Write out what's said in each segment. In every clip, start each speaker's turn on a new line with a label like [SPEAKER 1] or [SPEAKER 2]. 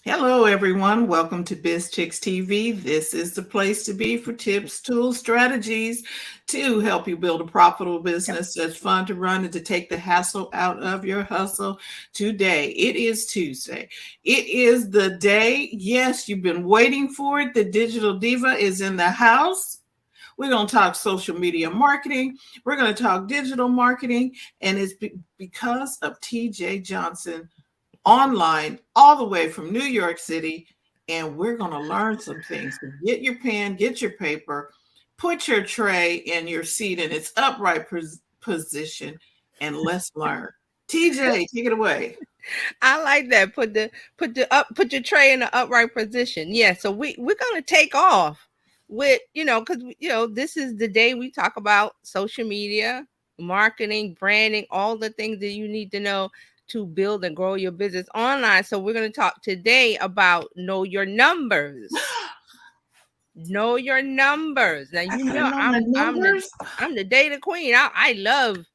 [SPEAKER 1] Hello, everyone. Welcome to Bizchicks TV. This is the place to be for tips, tools, strategies to help you build a profitable business that's fun to run and to take the hassle out of your hustle. Today, it is Tuesday. It is the day, yes, you've been waiting for it. The Digital Diva is in the house. We're going to talk social media marketing. We're going to talk digital marketing. And it's because of TJ Johnson online all the way from New York City. And we're going to learn some things. So get your pen, get your paper, put your tray in your seat in its upright position, and let's learn. TJ, take it away.
[SPEAKER 2] I like that. Put your tray in the upright position. Yeah. So we're gonna take off with because this is the day we talk about social media, marketing, branding, all the things that you need to know to build and grow your business online. So we're gonna talk today about know your numbers. Know your numbers. Now
[SPEAKER 1] I gotta know my
[SPEAKER 2] I'm the
[SPEAKER 1] numbers.
[SPEAKER 2] data queen. I love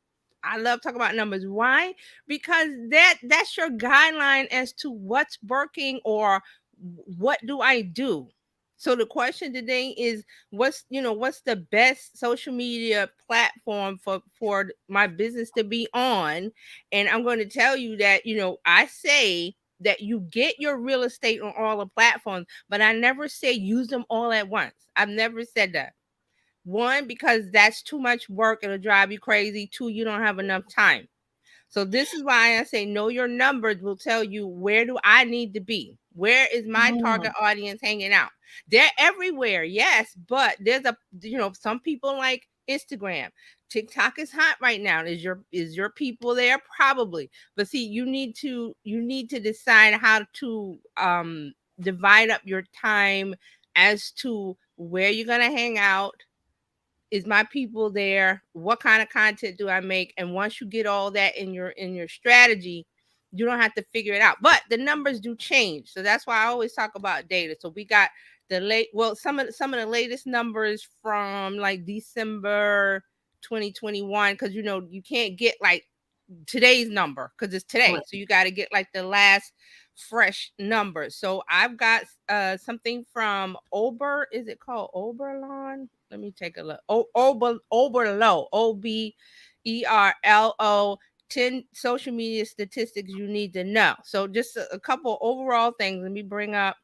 [SPEAKER 2] talking about numbers. Why? Because that's your guideline as to what's working or what do I do. So the question today is what's the best social media platform for my business to be on? And I'm going to tell you that I say that you get your real estate on all the platforms, but I never say use them all at once. I've never said that. One, because that's too much work, it'll drive you crazy. Two, you don't have enough time. So this is why I say know your numbers will tell you where do I need to be? Where is my target
[SPEAKER 1] Mm,
[SPEAKER 2] audience hanging out? They're everywhere, yes, but there's some people like Instagram. TikTok is hot right now. Is your people there? Probably. But see, you need to decide how to divide up your time as to where you're gonna hang out. Is my people there? What kind of content do I make? And once you get all that in your strategy, you don't have to figure it out. But the numbers do change. So that's why I always talk about data. So we got some of the latest numbers from like December 2021, because you can't get like today's number because it's today.
[SPEAKER 1] right.
[SPEAKER 2] So you got to get like the last fresh number. So I've got something from Is it called Oberlon? Let me take a look. Oberlo, Oberlo, 10 social media statistics you need to know. So just a couple overall things. Let me bring it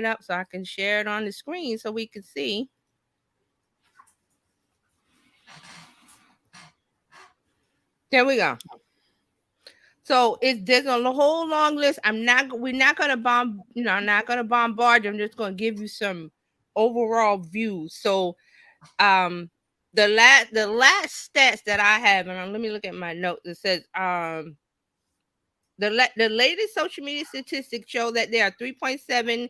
[SPEAKER 2] up so I can share it on the screen so we can see. There we go. So there's a whole long list. We're not gonna I'm not gonna bombard you. I'm just gonna give you some overall views. So um the last stats that I have, and let me look at my notes. It says the latest social media statistics show that there are 3.78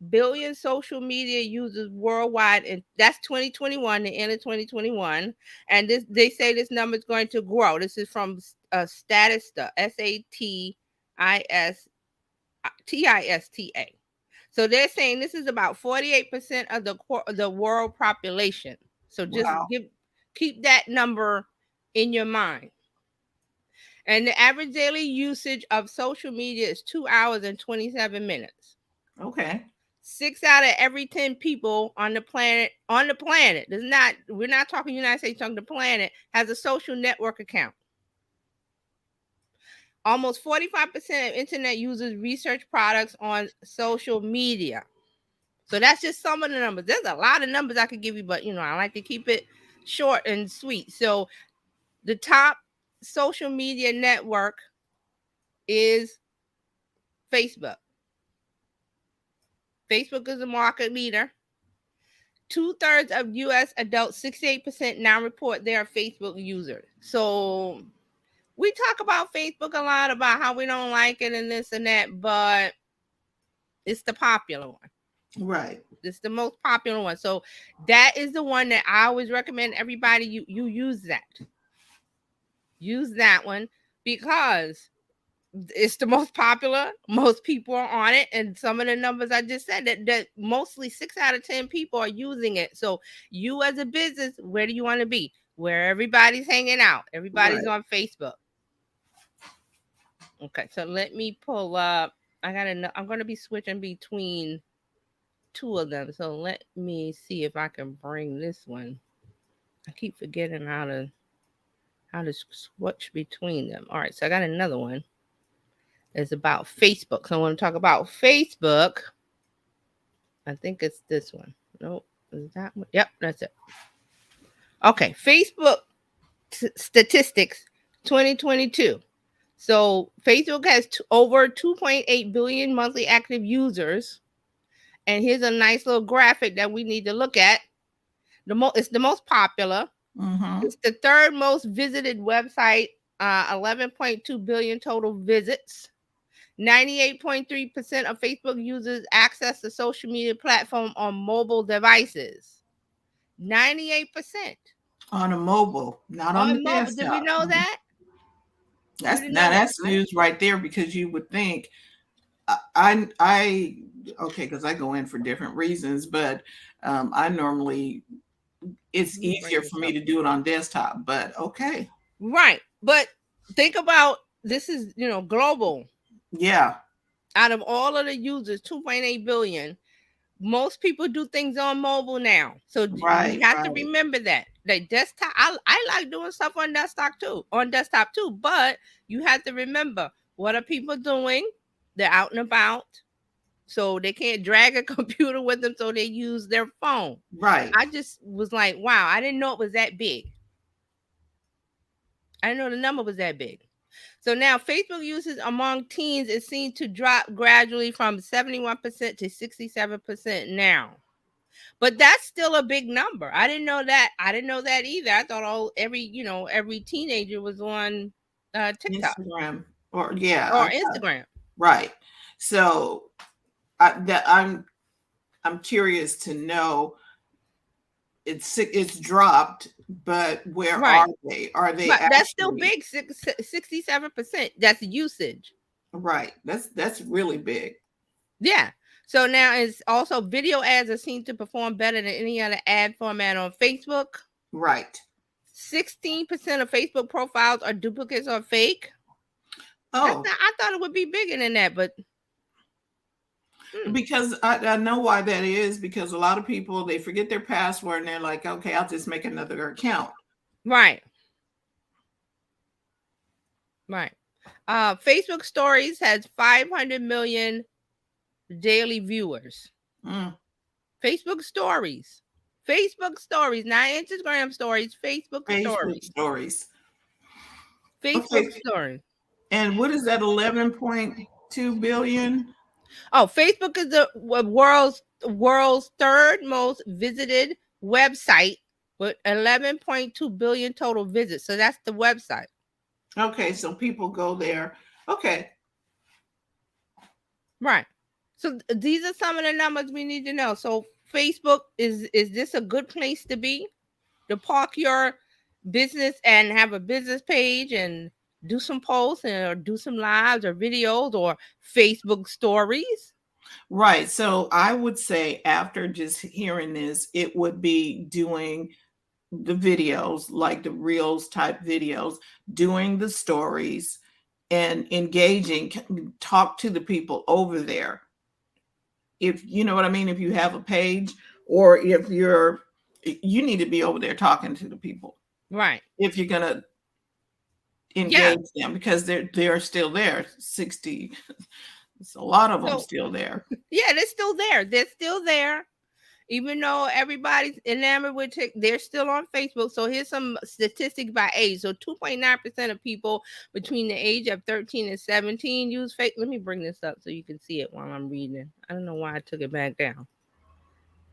[SPEAKER 2] billion social media users worldwide, and that's 2021, the end of 2021. And they say this number is going to grow. This is from Statista, Statista. So they're saying this is about 48% of the world population. So just
[SPEAKER 1] Wow.
[SPEAKER 2] keep that number in your mind. And the average daily usage of social media is 2 hours and 27 minutes.
[SPEAKER 1] Okay.
[SPEAKER 2] 6 out of every 10 people on the planet does not, we're not talking United States, talking the planet, has a social network account. Almost 45% of internet users research products on social media. So that's just some of the numbers. There's a lot of numbers I could give you, but I like to keep it short and sweet. So the top social media network is Facebook. Facebook is the market leader. Two-thirds of US adults, 68% now report they are Facebook users. So we talk about Facebook a lot about how we don't like it and this and that, but it's the popular one.
[SPEAKER 1] Right.
[SPEAKER 2] It's the most popular one. So that is the one that I always recommend everybody you use that. Use that one because it's the most popular. Most people are on it, and some of the numbers I just said that mostly 6 out of 10 people are using it. So you as a business, where do you want to be? Where everybody's hanging out. Everybody's
[SPEAKER 1] Right.
[SPEAKER 2] on Facebook. Okay, so let me pull up. I'm going to be switching between two of them. So let me see if I can bring this one. I keep forgetting how to switch between them. All right, so I got another one. It's about Facebook. So I want to talk about Facebook. I think it's this one. Nope, is that one? Yep, that's it. Okay, Facebook statistics 2022. So Facebook has over 2.8 billion monthly active users. And here's a nice little graphic that we need to look at. It's the most popular.
[SPEAKER 1] Mm-hmm.
[SPEAKER 2] It's the third most visited website, 11.2 billion total visits. 98.3% of Facebook users access the social media platform on mobile devices. 98%.
[SPEAKER 1] On a mobile, not on the
[SPEAKER 2] On mobile. Did we
[SPEAKER 1] desktop.
[SPEAKER 2] know that? You
[SPEAKER 1] That's
[SPEAKER 2] didn't know
[SPEAKER 1] now
[SPEAKER 2] that,
[SPEAKER 1] that's
[SPEAKER 2] right?
[SPEAKER 1] news right there, because you would think I okay, because I go in for different reasons, but I normally, it's
[SPEAKER 2] Let me bring
[SPEAKER 1] easier
[SPEAKER 2] this
[SPEAKER 1] for me
[SPEAKER 2] up.
[SPEAKER 1] to do it on desktop, but okay.
[SPEAKER 2] Right. But think about this is, global.
[SPEAKER 1] Yeah.
[SPEAKER 2] Out of all of the users, 2.8 billion, most people do things on mobile now. So we
[SPEAKER 1] Right,
[SPEAKER 2] have to
[SPEAKER 1] right,
[SPEAKER 2] remember that. Like desktop, I like doing stuff on desktop too, but you have to remember, what are people doing? They're out and about. So they can't drag a computer with them, so they use their phone.
[SPEAKER 1] right.
[SPEAKER 2] I just was like, wow, I didn't know it was that big. I didn't know the number was that big. So now Facebook usage among teens is seen to drop gradually from 71% to 67% now. But that's still a big number. I didn't know that. I didn't know that either. I thought every teenager was on TikTok
[SPEAKER 1] Instagram, or yeah,
[SPEAKER 2] or Instagram.
[SPEAKER 1] right. So I'm curious to know, it's dropped, but where are
[SPEAKER 2] Right.
[SPEAKER 1] they? Are they
[SPEAKER 2] But that's still
[SPEAKER 1] actually
[SPEAKER 2] big, 67%. That's usage.
[SPEAKER 1] right? That's really big.
[SPEAKER 2] Yeah. So now it's also video ads are seen to perform better than any other ad format on Facebook.
[SPEAKER 1] Right.
[SPEAKER 2] 16% of Facebook profiles are duplicates or fake. That's
[SPEAKER 1] Oh,
[SPEAKER 2] not, I thought it would be bigger than that, but
[SPEAKER 1] because I know why that is, because a lot of people, they forget their password and they're like, okay, I'll just make another account.
[SPEAKER 2] right. Right. Facebook Stories has 500 million daily viewers.
[SPEAKER 1] Mm,
[SPEAKER 2] Facebook Stories. Facebook Stories, not Instagram Stories, Facebook
[SPEAKER 1] Facebook
[SPEAKER 2] Stories.
[SPEAKER 1] stories. Okay.
[SPEAKER 2] Facebook Stories.
[SPEAKER 1] And what is that, 11.2 billion?
[SPEAKER 2] Oh, Facebook is the world's third most visited website with 11.2 billion total visits. So that's the website.
[SPEAKER 1] Okay, so people go there. Okay.
[SPEAKER 2] Right. So these are some of the numbers we need to know. So Facebook, is this a good place to be? To park your business and have a business page and do some posts or do some lives or videos or Facebook stories?
[SPEAKER 1] Right. So I would say, after just hearing this, it would be doing the videos, like the reels type videos, doing the stories, and engaging, talk to the people over there. If you know what I mean, if you have a page, or if you need to be over there talking to the people
[SPEAKER 2] Right.
[SPEAKER 1] if you're going to
[SPEAKER 2] Yeah.
[SPEAKER 1] engage them, because they're still there. 60, it's a lot of them
[SPEAKER 2] So
[SPEAKER 1] still there.
[SPEAKER 2] yeah, they're still there. They're still there. Even though everybody's enamored with it, they're still on Facebook. So here's some statistics by age. So 2.9% of people between the age of 13 and 17 use Facebook. Let me bring this up so you can see it while I'm reading. I don't know why I took it back down.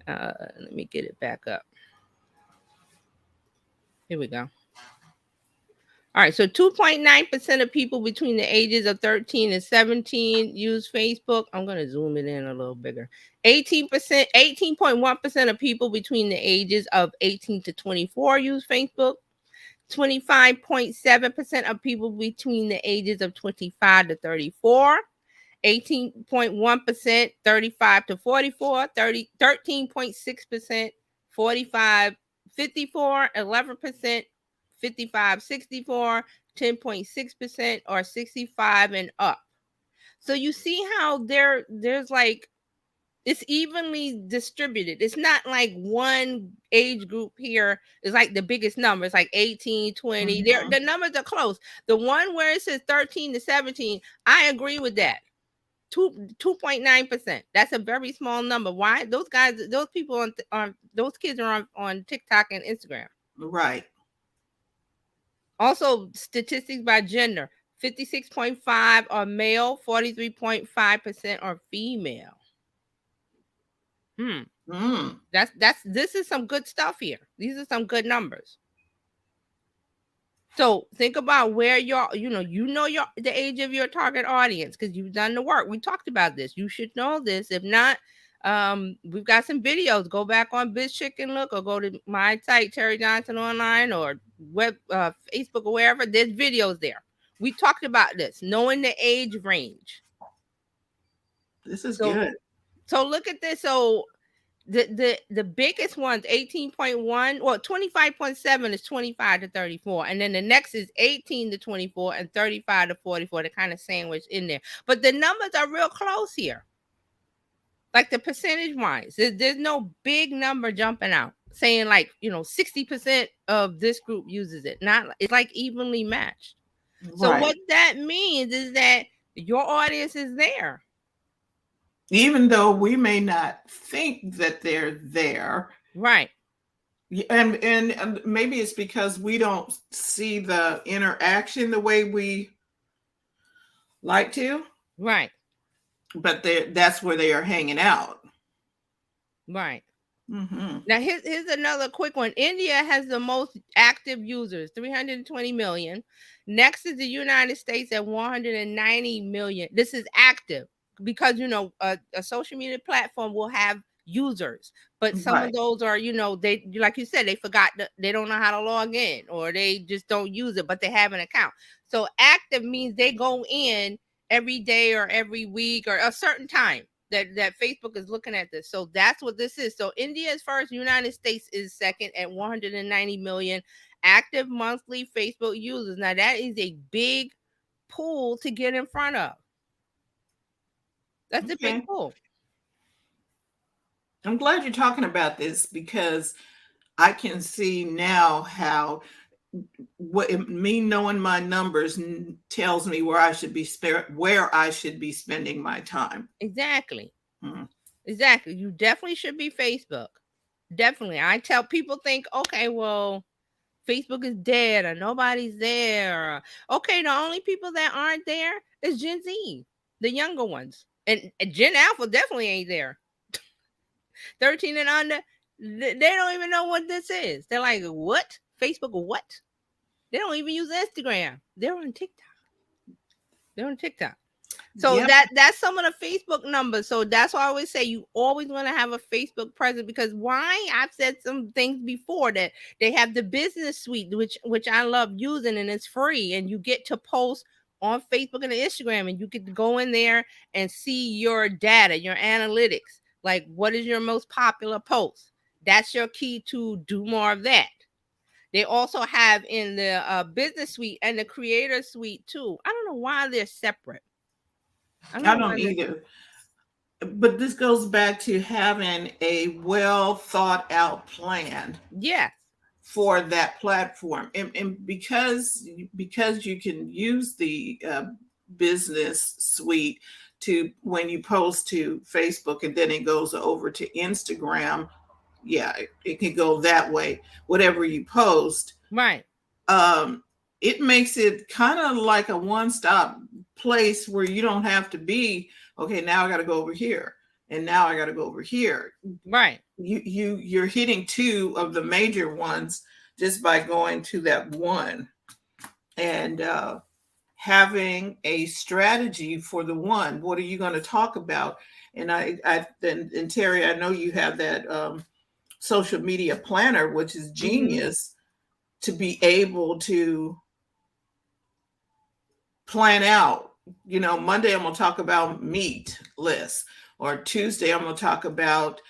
[SPEAKER 2] Let me get it back up. Here we go. All right, so 2.9% of people between the ages of 13 and 17 use Facebook. I'm going to zoom it in a little bigger. 18.1% of people between the ages of 18 to 24 use Facebook. 25.7% of people between the ages of 25 to 34. 18.1%, 35 to 44, 13.6%, 45, 54, 11%, 55, 64, 10.6%, or 65 and up. So you see how there's like, it's evenly distributed. It's not like one age group here is like the biggest number. It's like 18, 20.
[SPEAKER 1] Mhm.
[SPEAKER 2] The numbers are close. The one where it says 13 to 17, I agree with that. 2.9%. That's a very small number. Why? Those people on those kids are on TikTok and Instagram.
[SPEAKER 1] Right.
[SPEAKER 2] Also, statistics by gender. 56.5 are male, 43.5% are female.
[SPEAKER 1] Mm.
[SPEAKER 2] This is some good stuff here. These are some good numbers. So think about where your the age of your target audience, because you've done the work. We talked about this. You should know this. If not, we've got some videos. Go back on Bizchicks and look, or go to my site, Terry Johnson Online, or Facebook, or wherever. There's videos there. We talked about this, knowing the age range.
[SPEAKER 1] This is good.
[SPEAKER 2] So look at this. So the biggest ones, 18.1, well, 25.7 is 25 to 34, and then the next is 18 to 24 and 35 to 44, to kind of sandwich in there. But the numbers are real close here, like the percentage wise. There's no big number jumping out saying like 60% of this group uses it. Not, it's like evenly matched. Right. So what that means is that your audience is there,
[SPEAKER 1] even though we may not think that they're there.
[SPEAKER 2] Right.
[SPEAKER 1] And maybe it's because we don't see the interaction the way we like to.
[SPEAKER 2] Right.
[SPEAKER 1] But that's where they are hanging out.
[SPEAKER 2] Right.
[SPEAKER 1] Mm-hmm.
[SPEAKER 2] Now here's another quick one. India has the most active users, 320 million. Next is the United States at 190 million. This is active, because a social media platform will have users, but some of those are, they, like you said, they forgot they don't know how to log in, or they just don't use it, but they have an account. So active means they go in every day or every week or a certain time that Facebook is looking at this. So that's what this is. So India is first, United States is second at 190 million active monthly Facebook users. Now that is a big pool to get in front of. That's a big pool.
[SPEAKER 1] I'm glad you're talking about this, because I can see now how me knowing my numbers tells me where I should be spending my time.
[SPEAKER 2] Exactly. Exactly. You definitely should be Facebook. Definitely. I tell people, think, okay, well, Facebook is dead or nobody's there. Okay, the only people that aren't there is Gen Z, the younger ones. And Gen Alpha definitely ain't there. 13 and under, they don't even know what this is. They're like, what? Facebook, what? They don't even use Instagram. They're on TikTok. So that's some of the Facebook numbers. So that's why I always say you always want to have a Facebook presence, because why? I've said some things before that they have the business suite, which I love using, and it's free, and you get to post on Facebook and Instagram, and you get to go in there and see your data, your analytics, like what is your most popular post. That's your key to do more of that. They also have in the business suite and the creator suite too. I don't know why they're separate.
[SPEAKER 1] I don't either. But this goes back to having a well thought out plan.
[SPEAKER 2] Yes.
[SPEAKER 1] For that platform, and because you can use the business suite to, when you post to Facebook and then it goes over to Instagram, it can go that way. Whatever you post,
[SPEAKER 2] right?
[SPEAKER 1] It makes it kind of like a one-stop place where you don't have to be, okay, now I got to go over here, and now I got to go over here.
[SPEAKER 2] Right.
[SPEAKER 1] You're hitting two of the major ones just by going to that one, and having a strategy for the one. What are you going to talk about? And and Terry, I know you have that social media planner, which is genius, to be able to plan out, Monday I'm going to talk about meat lists, or Tuesday I'm going to talk about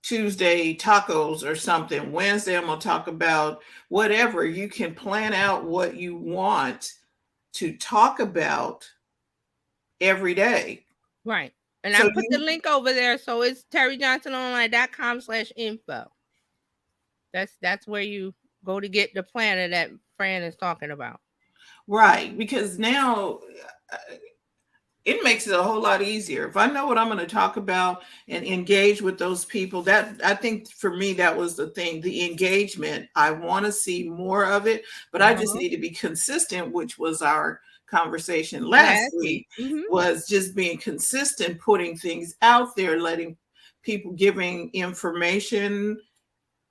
[SPEAKER 1] Tuesday tacos or something. Wednesday I'm going to talk about whatever. You can plan out what you want to talk about every day.
[SPEAKER 2] Right. And I
[SPEAKER 1] So
[SPEAKER 2] put the link over there. So it's terryjohnsononline.com/info. That's where you go to get the planner that Fran is talking about.
[SPEAKER 1] right, because now it makes it a whole lot easier. If I know what I'm going to talk about and engage with those people, that I think for me, that was the thing, the engagement. I want to see more of it, but I just need to be consistent, which was our conversation last week, was just being consistent, putting things out there, letting people, giving information,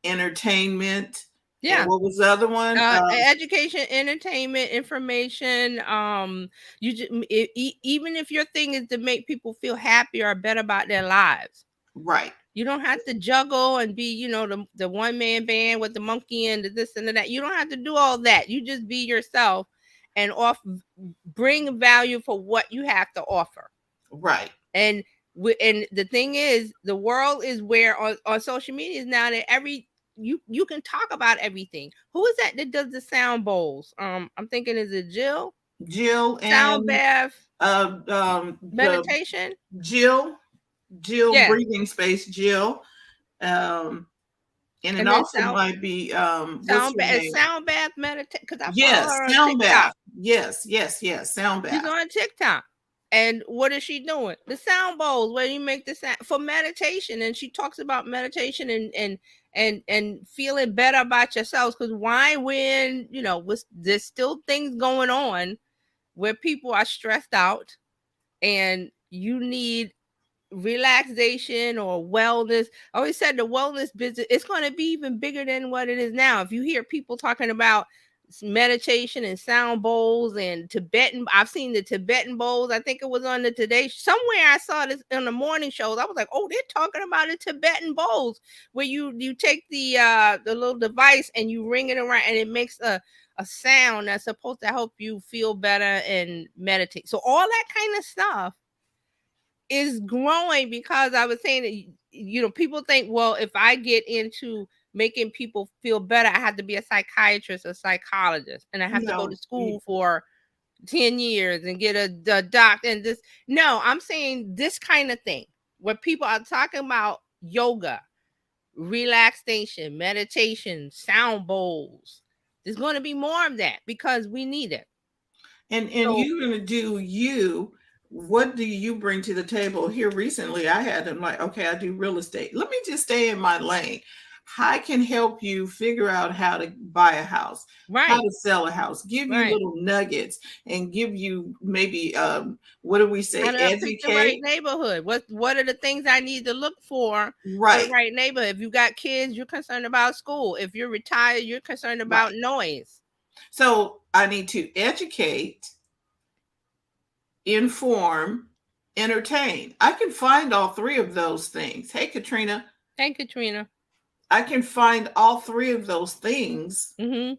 [SPEAKER 1] entertainment.
[SPEAKER 2] Yeah.
[SPEAKER 1] And what was the other one?
[SPEAKER 2] Education, entertainment, information. You just, even if your thing is to make people feel happier or better about their lives,
[SPEAKER 1] right?
[SPEAKER 2] You don't have to juggle and be, you know, the one man band with the monkey and the this and the that. You don't have to do all that. You just be yourself and bring value for what you have to offer.
[SPEAKER 1] Right.
[SPEAKER 2] And the thing is, the world is where on social media is now that you can talk about everything. Who is that does the sound bowls? I'm thinking, is it Jill?
[SPEAKER 1] Jill and
[SPEAKER 2] sound bath,
[SPEAKER 1] meditation. Jill, breathing space, Jill. And it also might be what's her name?
[SPEAKER 2] Sound bath meditation. Because I
[SPEAKER 1] yes,
[SPEAKER 2] follow her on
[SPEAKER 1] sound
[SPEAKER 2] TikTok.
[SPEAKER 1] bath. Yes, sound bath.
[SPEAKER 2] She's on TikTok. And what is she doing? The sound bowls where you make the sound for meditation. And she talks about meditation and feeling better about yourselves. Because why, when, you know, there's still things going on where people are stressed out and you need relaxation or wellness. I always said the wellness business, it's going to be even bigger than what it is now. If you hear people talking about meditation and sound bowls and Tibetan, I've seen the Tibetan bowls. I think it was on the Today somewhere. I saw this on the morning shows. I was like, oh, they're talking about the Tibetan bowls where you take the little device and you ring it around and it makes a sound that's supposed to help you feel better and meditate. So all that kind of stuff is growing, because I was saying that, you know, people think, well, if I get into making people feel better, I have to be a psychiatrist, a psychologist, and I have to go to school for 10 years and get a doctor and this. No, I'm saying this kind of thing where people are talking about yoga, relaxation, meditation, sound bowls. There's going to be more of that because we need it.
[SPEAKER 1] And you're going to do you. What do you bring to the table? Here recently, I had them like, okay, I do real estate. Let me just stay in my lane. I can help you figure out how to buy a house, how to sell a house, give you little nuggets, and give you maybe what do we say? Educate
[SPEAKER 2] the right neighborhood. What are the things I need to look for the right neighborhood? If you got kids, you're concerned about school. If you're retired, you're concerned about noise.
[SPEAKER 1] So I need to educate, inform, entertain. I can find all three of those things. Hey, Katrina.
[SPEAKER 2] Hey, Katrina.
[SPEAKER 1] I can find all three of those things in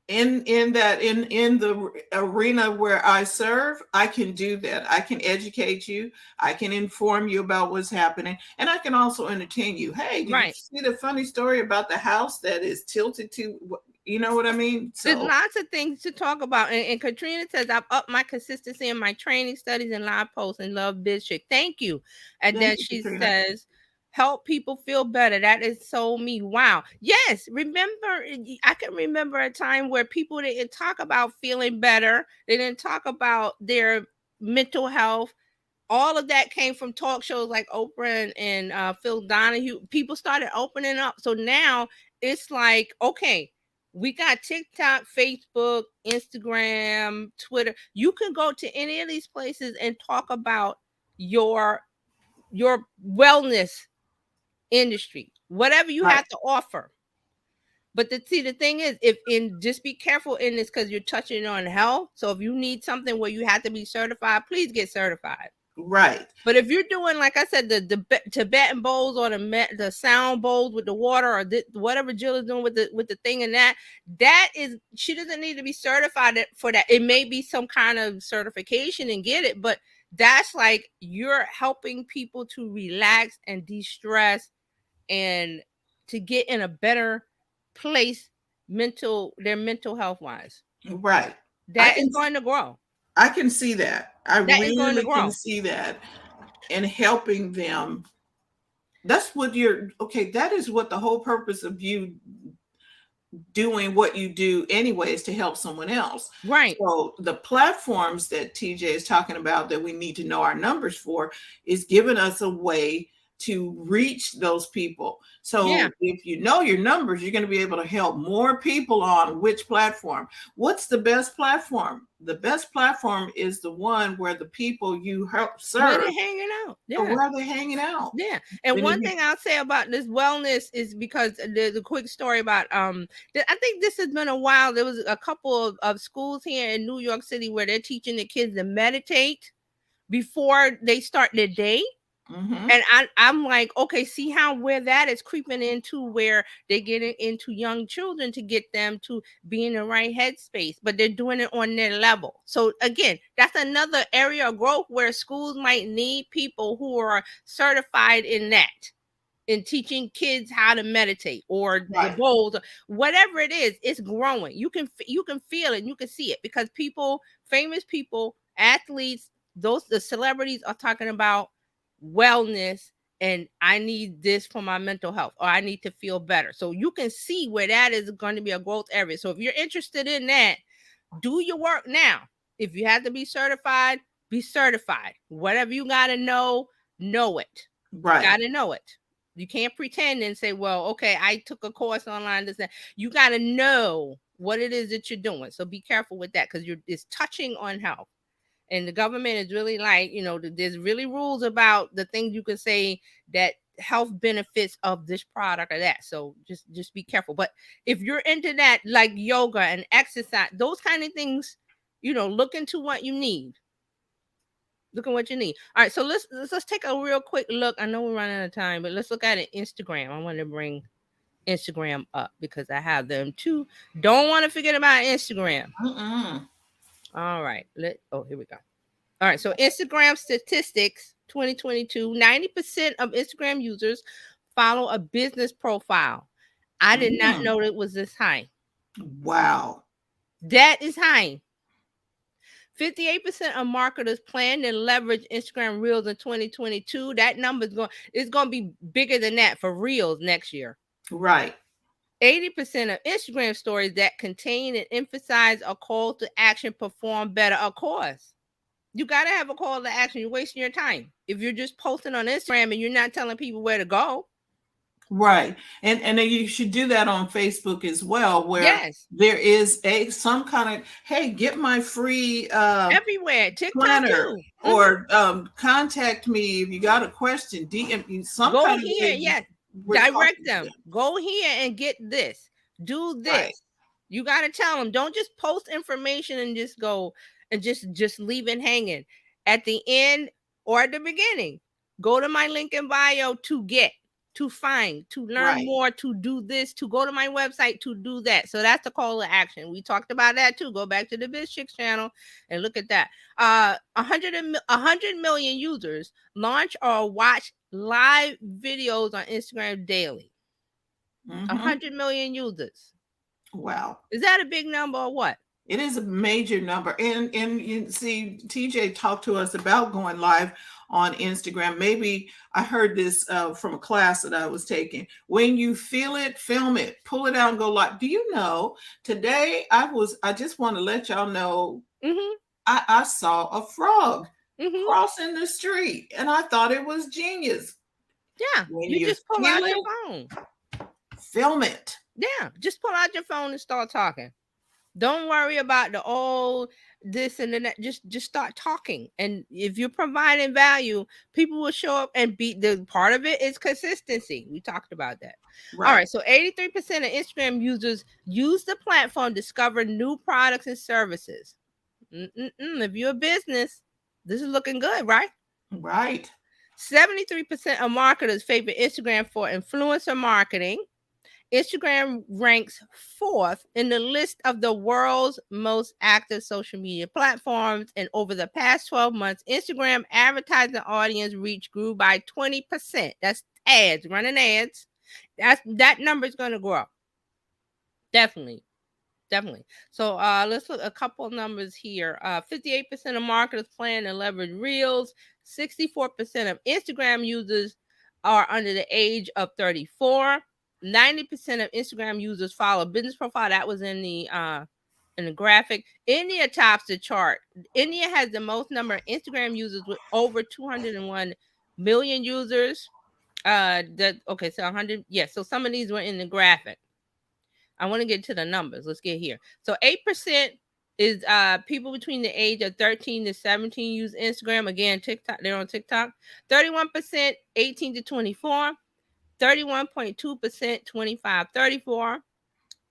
[SPEAKER 1] the arena where I serve. I can do that. I can educate you. I can inform you about what's happening, and I can also entertain you. Hey, did you see the funny story about the house that is tilted to? You know what I mean?
[SPEAKER 2] So there's lots of things to talk about. And Katrina says, I've upped my consistency in my training, studies, and live posts, and love Bizchicks. Thank you. And then she says, help people feel better. That is so me. Wow. Yes. Remember, I can remember a time where people didn't talk about feeling better. They didn't talk about their mental health. All of that came from talk shows like Oprah and Phil Donahue. People started opening up. So now it's like, okay, we got TikTok, Facebook, Instagram, Twitter. You can go to any of these places and talk about your wellness industry, whatever you have to offer. But the thing is, just be careful in this, because you're touching on health. So if you need something where you have to be certified, please get certified.
[SPEAKER 1] Right.
[SPEAKER 2] But if you're doing, like I said, the Tibetan bowls or the sound bowls with the water, or whatever Jill is doing with the thing, and that is, she doesn't need to be certified for that. It may be some kind of certification and get it, but that's like you're helping people to relax and de-stress and to get in a better place their mental health wise.
[SPEAKER 1] Right.
[SPEAKER 2] That is going to grow.
[SPEAKER 1] I can see that. I
[SPEAKER 2] That is going to
[SPEAKER 1] really can
[SPEAKER 2] grow.
[SPEAKER 1] see that, and helping them. That's what you're okay. That is what the whole purpose of you doing what you do anyway is to help someone else.
[SPEAKER 2] Right.
[SPEAKER 1] So the platforms that TJ is talking about that we need to know our numbers for is giving us a way to reach those people.
[SPEAKER 2] Yeah.
[SPEAKER 1] So if you know your numbers, you're going to be able to help more people on which platform. What's the best platform? The best platform is the one where the people you help
[SPEAKER 2] Where
[SPEAKER 1] serve
[SPEAKER 2] they're hanging out.
[SPEAKER 1] are
[SPEAKER 2] Yeah.
[SPEAKER 1] where they're hanging out.
[SPEAKER 2] Yeah. And
[SPEAKER 1] And if
[SPEAKER 2] one
[SPEAKER 1] you,
[SPEAKER 2] thing I'll say about this wellness is because the quick story about I think this has been a while. There was a couple of schools here in New York City where they're teaching the kids to meditate before they start their day.
[SPEAKER 1] mhm,
[SPEAKER 2] And I'm like, okay, see how where that is creeping into where they're getting into young children to get them to be in the right headspace, but they're doing it on their level. So again, that's another area of growth where schools might need people who are certified in that, in teaching kids how to meditate or the
[SPEAKER 1] right,
[SPEAKER 2] bowls, whatever it is. It's growing. You can feel it, you can see it, because people, famous people, athletes, those the celebrities are talking about wellness, and I need this for my mental health, or I need to feel better. So you can see where that is going to be a growth area. So if you're interested in that, do your work now. If you have to be certified. Whatever you got to know it. You
[SPEAKER 1] right.
[SPEAKER 2] got to know it. You can't pretend and say, well, okay, I took a course online. This, that. You got to know what it is that you're doing. So be careful with that, because it's touching on health. And the government is really like, there's really rules about the things you can say that health benefits of this product or that. So just be careful. But if you're into that, like yoga and exercise, those kind of things, look into what you need. Look at what you need. All right, so let's take a real quick look. I know we're running out of time, but let's look at it. Instagram. I want to bring Instagram up because I have them too. Don't want to forget about Instagram.
[SPEAKER 1] Mm-mm.
[SPEAKER 2] All right. Here we go. All right, so Instagram statistics 2022, 90% of Instagram users follow a business profile. I did not
[SPEAKER 1] Mm.
[SPEAKER 2] know it was this high.
[SPEAKER 1] Wow.
[SPEAKER 2] That is high. 58% of marketers plan to leverage Instagram Reels in 2022. That number is going to be bigger than that for Reels next year.
[SPEAKER 1] Right.
[SPEAKER 2] 80% of Instagram stories that contain and emphasize a call to action perform better. Of course, you got to have a call to action. You're wasting your time if you're just posting on Instagram and you're not telling people where to go.
[SPEAKER 1] Right. And then you should do that on Facebook as well, where
[SPEAKER 2] Yes,
[SPEAKER 1] there is some kind of, hey, get my free
[SPEAKER 2] everywhere. TikTok
[SPEAKER 1] planner,
[SPEAKER 2] too.
[SPEAKER 1] or contact me if you got a question, DM me, some
[SPEAKER 2] Go
[SPEAKER 1] kind of
[SPEAKER 2] here.
[SPEAKER 1] way
[SPEAKER 2] Yes,
[SPEAKER 1] we're
[SPEAKER 2] direct
[SPEAKER 1] talking to
[SPEAKER 2] them.
[SPEAKER 1] them.
[SPEAKER 2] Go here and get this. Do
[SPEAKER 1] Right.
[SPEAKER 2] this. You got to tell them. Don't just post information and just go and just leave it hanging. At the end or at the beginning, go to my link in bio to get, to find, to learn
[SPEAKER 1] Right.
[SPEAKER 2] more, to do this, to go to my website, to do that. So that's the call to action. We talked about that too. Go back to the Bizchicks channel and look at that. 100 million users launch or watch live videos on Instagram daily.
[SPEAKER 1] Mm-hmm.
[SPEAKER 2] 100 million users.
[SPEAKER 1] Wow.
[SPEAKER 2] Is that a big number or what?
[SPEAKER 1] It is a major number. And you see, TJ talked to us about going live on Instagram. Maybe I heard this from a class that I was taking. When you feel it, film it, pull it out and go live. Do you know, today I just want to let y'all know,
[SPEAKER 2] Mm-hmm.
[SPEAKER 1] I saw a frog
[SPEAKER 2] Mm-hmm.
[SPEAKER 1] crossing the street and I thought it was genius.
[SPEAKER 2] Yeah.
[SPEAKER 1] When
[SPEAKER 2] You
[SPEAKER 1] you
[SPEAKER 2] just pull
[SPEAKER 1] feel
[SPEAKER 2] out your
[SPEAKER 1] it,
[SPEAKER 2] phone.
[SPEAKER 1] film it.
[SPEAKER 2] Yeah. Just pull out your phone and start talking. Don't worry about the old this and then that. Just start talking. And if you're providing value, people will show up and be the part of it is consistency. We talked about that. All
[SPEAKER 1] Right.
[SPEAKER 2] right. So 83% of Instagram users use the platform to discover new products and services. If you're a business, this is looking good, right?
[SPEAKER 1] Right.
[SPEAKER 2] 73% of marketers favor Instagram for influencer marketing. Instagram ranks fourth in the list of the world's most active social media platforms. And over the past 12 months, Instagram advertising audience reach grew by 20%. That's ads, running ads. That number is going to grow. Definitely. Definitely. So let's look a couple of numbers here. 58% of marketers plan to leverage Reels. 64% of Instagram users are under the age of 34. 90% of Instagram users follow business profile. That was in the graphic. India tops the chart. India has the most number of Instagram users with over 201 million users. Okay, so 100. Yeah, so some of these were in the graphic. I want to get to the numbers. Let's get here. So 8% is people between the age of 13 to 17 use Instagram. Again, TikTok, they're on TikTok. 31% 18 to 24, 31.2% 25 34,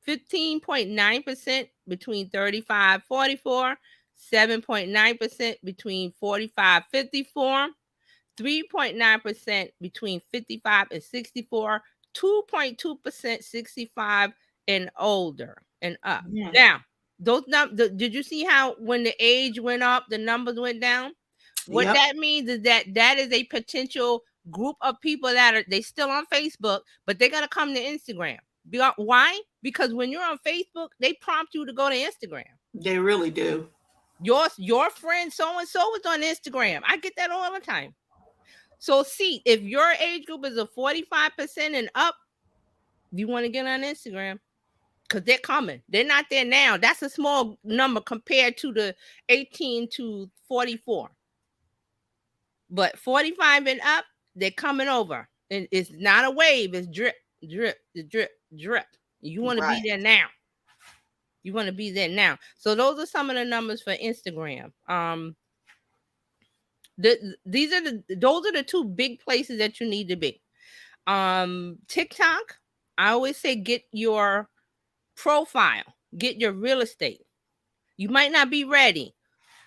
[SPEAKER 2] 15.9% between 35 44, 7.9% between 45 54, 3.9% between 55 and 64, 2.2% 65 and older and up.
[SPEAKER 1] Yeah.
[SPEAKER 2] Now, those did you see how when the age went up, the numbers went down? What
[SPEAKER 1] Yep.
[SPEAKER 2] that means is that is a potential group of people that are they still on Facebook, but they're gonna come to Instagram. Why? Because when you're on Facebook, they prompt you to go to Instagram.
[SPEAKER 1] They really do.
[SPEAKER 2] Your friend so and so is on Instagram. I get that all the time. So see, if your age group is a 45% and up, you want to get on Instagram because they're coming. They're not there now. That's a small number compared to the 18 to 44. But 45 and up, they're coming over. And it's not a wave, it's drip, drip, drip, drip. You want to be there now. You want to be there now. So those are some of the numbers for Instagram. Those are the two big places that you need to be. TikTok, I always say get your profile, get your real estate. You might not be ready.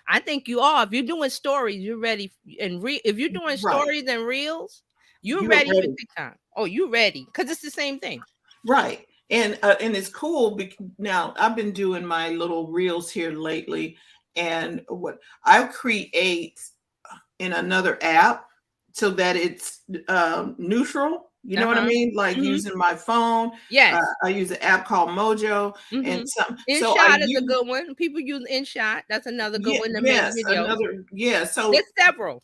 [SPEAKER 2] I think you are. If you're doing stories, you're ready. And if you're doing stories and reels, you're ready for TikTok. Oh, you ready? Because it's the same thing.
[SPEAKER 1] Right. And it's cool because now I've been doing my little reels here lately, and what I create in another app so that it's neutral. You know what I mean? Like using my phone.
[SPEAKER 2] Yes.
[SPEAKER 1] I use an app called Mojo and some.
[SPEAKER 2] InShot is a good one. People use InShot. That's another good one to make videos.
[SPEAKER 1] So
[SPEAKER 2] there's several.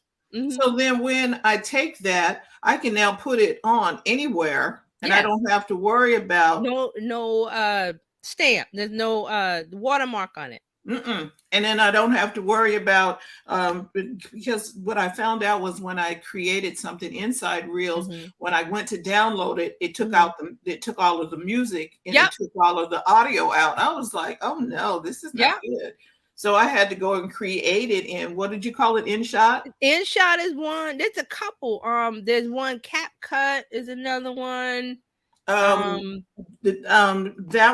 [SPEAKER 1] So then when I take that, I can now put it on anywhere. And I don't have to worry about
[SPEAKER 2] no stamp. There's no watermark on it.
[SPEAKER 1] And then I don't have to worry about because what I found out was when I created something inside Reels, when I went to download it, it took out it took all of the music and it took all of the audio out. I was like, oh no, this is not good. So I had to go and create it in, what did you call it? InShot?
[SPEAKER 2] InShot is one. There's a couple. There's one. CapCut is another one.
[SPEAKER 1] That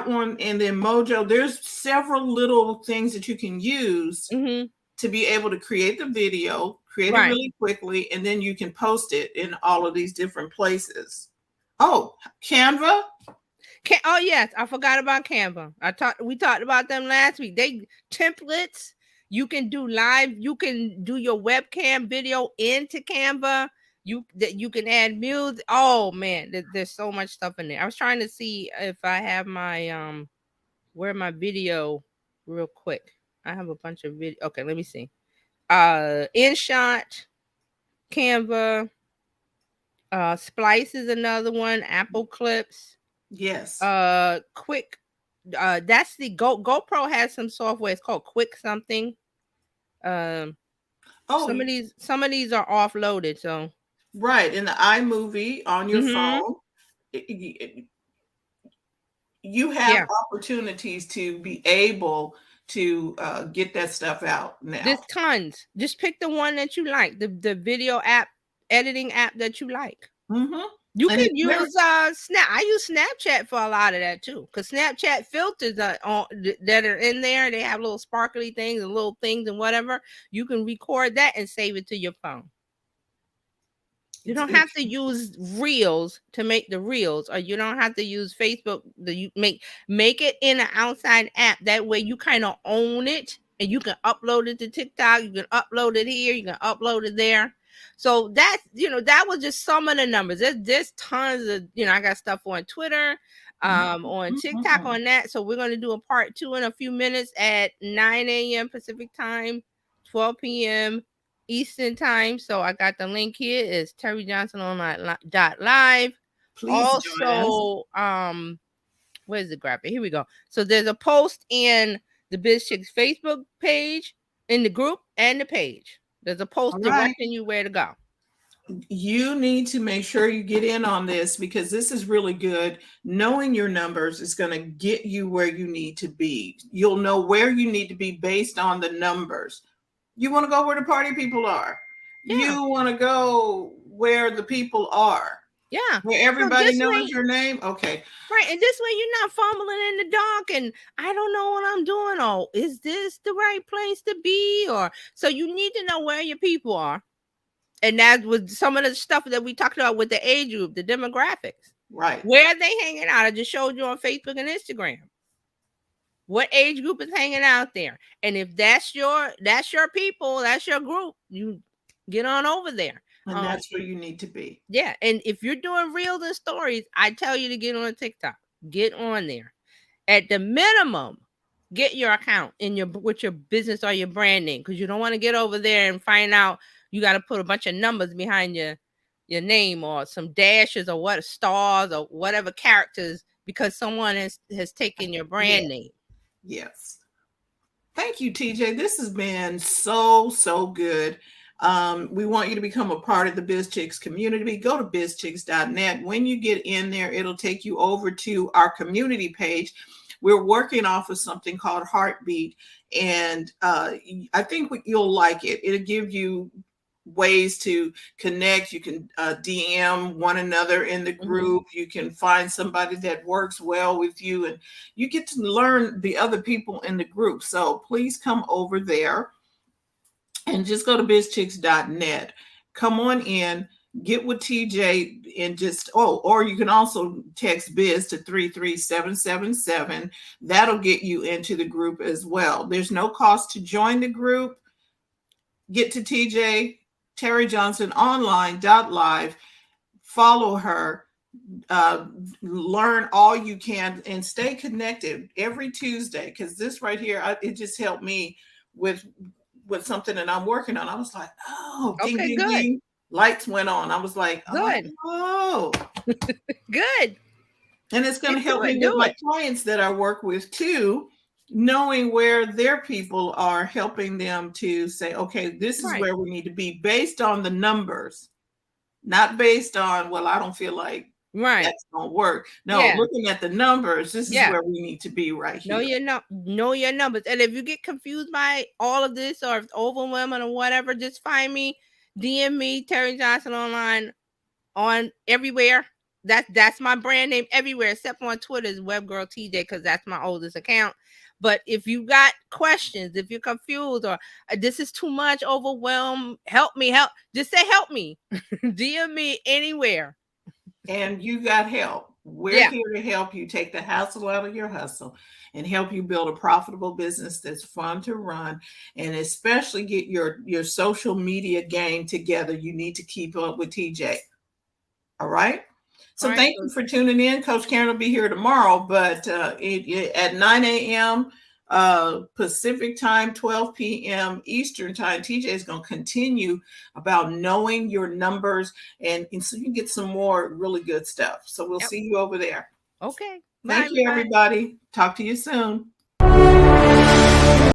[SPEAKER 1] one, and then Mojo. There's several little things that you can use to be able to create the video, create it really quickly, and then you can post it in all of these different places. Oh, Canva.
[SPEAKER 2] Oh yes, I forgot about Canva. We talked about them last week. They templates. You can do live. You can do your webcam video into Canva. You can add music. Oh man, there's so much stuff in there. I was trying to see if I have my where my video real quick. I have a bunch of video. Okay, let me see. InShot, Canva, Splice is another one. Apple Clips.
[SPEAKER 1] Yes.
[SPEAKER 2] Quick. That's the GoPro has some software. It's called Quick something. Some of these are offloaded. So
[SPEAKER 1] right in the iMovie on your phone, you have opportunities to be able to get that stuff out now.
[SPEAKER 2] There's tons. Just pick the one that you like. The video app, editing app that you like. You can use Snap. I use Snapchat for a lot of that too, because Snapchat filters that are in there. They have little sparkly things and little things and whatever. You can record that and save it to your phone. You don't have to use Reels to make the Reels, or you don't have to use Facebook. You make it in an outside app. That way you kind of own it, and you can upload it to TikTok. You can upload it here. You can upload it there. So that was just some of the numbers. There's tons of, I got stuff on Twitter. on TikTok on that. So we're going to do a part 2 in a few minutes at 9 a.m. Pacific time, 12 p.m. Eastern time. So I got the link here. It's terryjohnsononline.live.
[SPEAKER 1] Please join us.
[SPEAKER 2] Also, where's the graphic? Here we go. So there's a post in the Bizchicks Facebook page, in the group, and the page. There's a post directing you where to go.
[SPEAKER 1] You need to make sure you get in on this, because this is really good. Knowing your numbers is going to get you where you need to be. You'll know where you need to be based on the numbers. You want to go where the party people are. Yeah. You want to go where the people are.
[SPEAKER 2] Yeah.
[SPEAKER 1] Where everybody knows your name. Okay.
[SPEAKER 2] Right. And this way you're not fumbling in the dark and I don't know what I'm doing. Oh, is this the right place to be? Or so you need to know where your people are. And that was some of the stuff that we talked about with the age group, the demographics.
[SPEAKER 1] Right.
[SPEAKER 2] Where are they hanging out? I just showed you on Facebook and Instagram. What age group is hanging out there? And if that's your people, that's your group, you get on over there.
[SPEAKER 1] And that's where you need to be.
[SPEAKER 2] Yeah. And if you're doing reels and stories, I tell you to get on TikTok. Get on there. At the minimum, get your account with your business or your brand name, because you don't want to get over there and find out you got to put a bunch of numbers behind your name or some dashes or what stars or whatever characters, because someone has taken your brand name.
[SPEAKER 1] Yes. Thank you, TJ. This has been so good. We want you to become a part of the Bizchicks community. Go to bizchicks.net. When you get in there, it'll take you over to our community page. We're working off of something called Heartbeat, and I think you'll like it. It'll give you ways to connect. You can DM one another in the group. You can find somebody that works well with you, and you get to learn the other people in the group. So please come over there and just go to bizchicks.net. Come on in, get with TJ, and or you can also text Biz to 33777. That'll get you into the group as well. There's no cost to join the group. Get to TJ, terryjohnsononline.live, follow her, learn all you can, and stay connected every Tuesday, because this right here, it just helped me with something that I'm working on. I was like, oh, ding, ding, ding. Lights went on. I was like, oh,
[SPEAKER 2] good.
[SPEAKER 1] And it's going to help me with my clients that I work with too, knowing where their people are, helping them to say, okay, this is where we need to be based on the numbers, not based on, well, I don't feel like that's going to work. No, looking at the numbers, this is where we need to be right here.
[SPEAKER 2] Know your numbers. And if you get confused by all of this, or if it's overwhelming or whatever, just find me, DM me, Terry Johnson Online, on everywhere. That's my brand name everywhere, except on Twitter is WebGirl TJ, because that's my oldest account. But if you got questions, if you're confused, or this is too much, overwhelmed, just say help me. DM me anywhere.
[SPEAKER 1] And you got help. We're here to help you take the hassle out of your hustle and help you build a profitable business that's fun to run, and especially get your social media game together. You need to keep up with TJ. All right. So thank you for tuning in. Coach Karen will be here tomorrow, but at 9 a.m. Pacific time, 12 p.m. Eastern time, TJ is going to continue about knowing your numbers, and so you can get some more really good stuff. So we'll see you over there.
[SPEAKER 2] Okay.
[SPEAKER 1] Thank you, everybody. Talk to you soon.